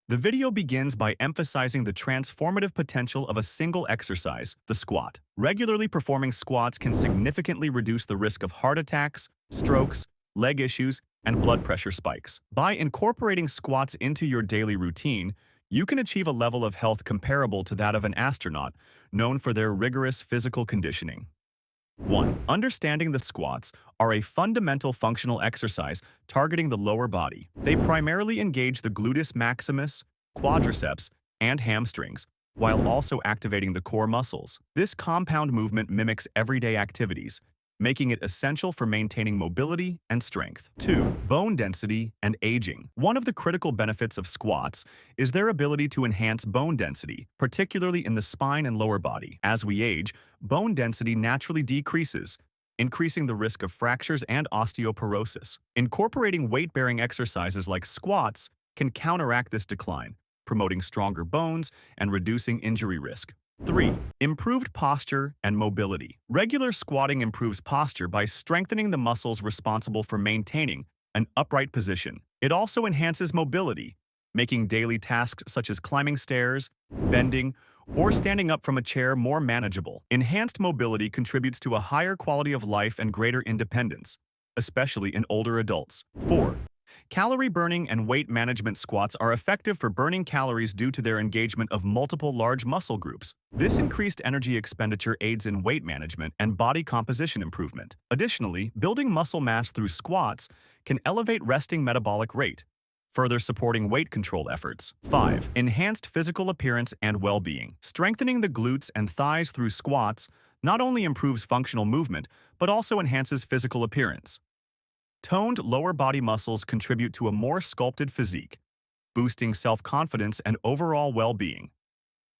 The video begins by emphasizing the transformative potential of a single exercise, the squat. Regularly performing squats can significantly reduce the risk of heart attacks, strokes, leg issues, and blood pressure spikes. By incorporating squats into your daily routine, you can achieve a level of health comparable to that of an astronaut, known for their rigorous physical conditioning. 1. Understanding the squats are a fundamental functional exercise targeting the lower body. They primarily engage the gluteus maximus, quadriceps, and hamstrings, while also activating the core muscles. This compound movement mimics everyday activities, making it essential for maintaining mobility and strength. 2. Bone density and aging. One of the critical benefits of squats is their ability to enhance bone density, particularly in the spine and lower body. As we age, bone density naturally decreases, increasing the risk of fractures and osteoporosis. Incorporating weight-bearing exercises like squats can counteract this decline, promoting stronger bones and reducing injury risk. 3. Improved posture and mobility. Regular squatting improves posture by strengthening the muscles responsible for maintaining an upright position. It also enhances mobility, making daily tasks such as climbing stairs, bending, or standing up from a chair more manageable. Enhanced mobility contributes to a higher quality of life and greater independence, especially in older adults. 4. Calorie burning and weight management. Squats are effective for burning calories due to their engagement of multiple large muscle groups. This increased energy expenditure aids in weight management and body composition improvement. Additionally, building muscle mass through squats can elevate resting metabolic rate, further supporting weight control efforts. 5. Enhanced physical appearance and well-being. Strengthening the glutes and thighs through squats not only improves functional movement, but also enhances physical appearance. Toned lower body muscles contribute to a more sculpted physique, boosting self-confidence and overall well-being.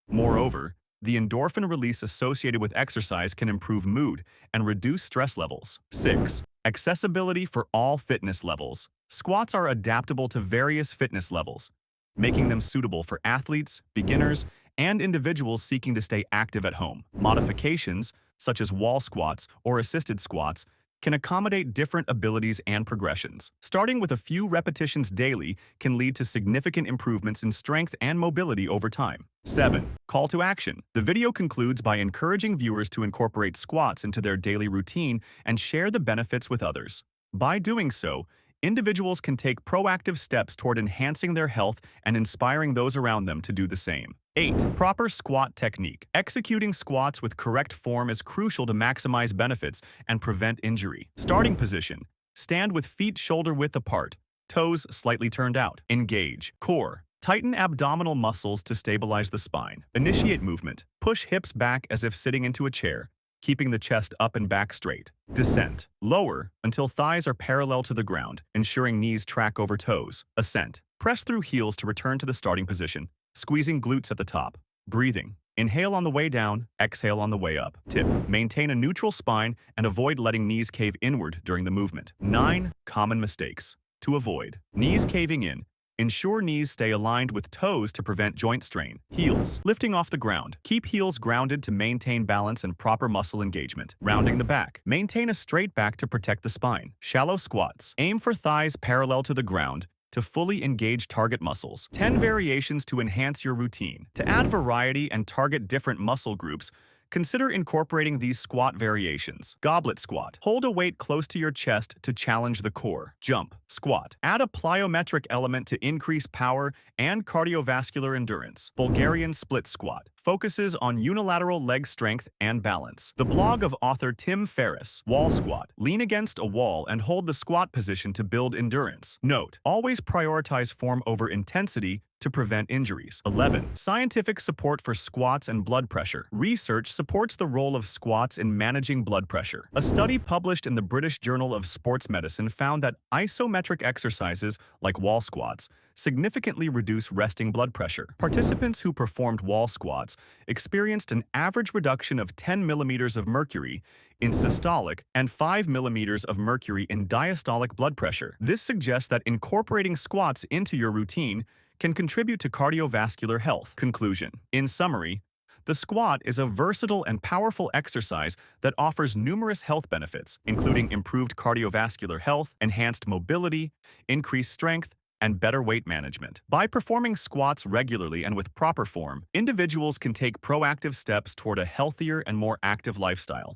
Moreover, the endorphin release associated with exercise can improve mood and reduce stress levels. 6. Accessibility for all fitness levels. Squats are adaptable to various fitness levels, making them suitable for athletes, beginners, and individuals seeking to stay active at home. Modifications, such as wall squats or assisted squats, can accommodate different abilities and progressions. Starting with a few repetitions daily can lead to significant improvements in strength and mobility over time. 7. Call to action. The video concludes by encouraging viewers to incorporate squats into their daily routine and share the benefits with others. By doing so, individuals can take proactive steps toward enhancing their health and inspiring those around them to do the same. 8. Proper squat technique. Executing squats with correct form is crucial to maximize benefits and prevent injury. Starting position. Stand with feet shoulder-width apart, toes slightly turned out. Engage. Core. Tighten abdominal muscles to stabilize the spine. Initiate movement. Push hips back as if sitting into a chair, keeping the chest up and back straight. Descent. Lower until thighs are parallel to the ground, ensuring knees track over toes. Ascent. Press through heels to return to the starting position, squeezing glutes at the top. Breathing. Inhale on the way down, exhale on the way up. Tip. Maintain a neutral spine and avoid letting knees cave inward during the movement. 9. Common mistakes to avoid. Knees caving in. Ensure knees stay aligned with toes to prevent joint strain. Heels. Lifting off the ground. Keep heels grounded to maintain balance and proper muscle engagement. Rounding the back. Maintain a straight back to protect the spine. Shallow squats. Aim for thighs parallel to the ground to fully engage target muscles. 10 variations to enhance your routine. To add variety and target different muscle groups, consider incorporating these squat variations. Goblet squat. Hold a weight close to your chest to challenge the core. Jump squat. Add a plyometric element to increase power and cardiovascular endurance. Bulgarian split squat. Focuses on unilateral leg strength and balance. The blog of author Tim Ferriss. Wall squat. Lean against a wall and hold the squat position to build endurance. Note: always prioritize form over intensity to prevent injuries. 11. Scientific support for squats and blood pressure. Research supports the role of squats in managing blood pressure. A study published in the British Journal of Sports Medicine found that isometric exercises, like wall squats, significantly reduce resting blood pressure. Participants who performed wall squats experienced an average reduction of 10 millimeters of mercury in systolic and 5 millimeters of mercury in diastolic blood pressure. This suggests that incorporating squats into your routine can contribute to cardiovascular health. Conclusion. In summary, the squat is a versatile and powerful exercise that offers numerous health benefits, including improved cardiovascular health, enhanced mobility, increased strength, and better weight management. By performing squats regularly and with proper form, individuals can take proactive steps toward a healthier and more active lifestyle.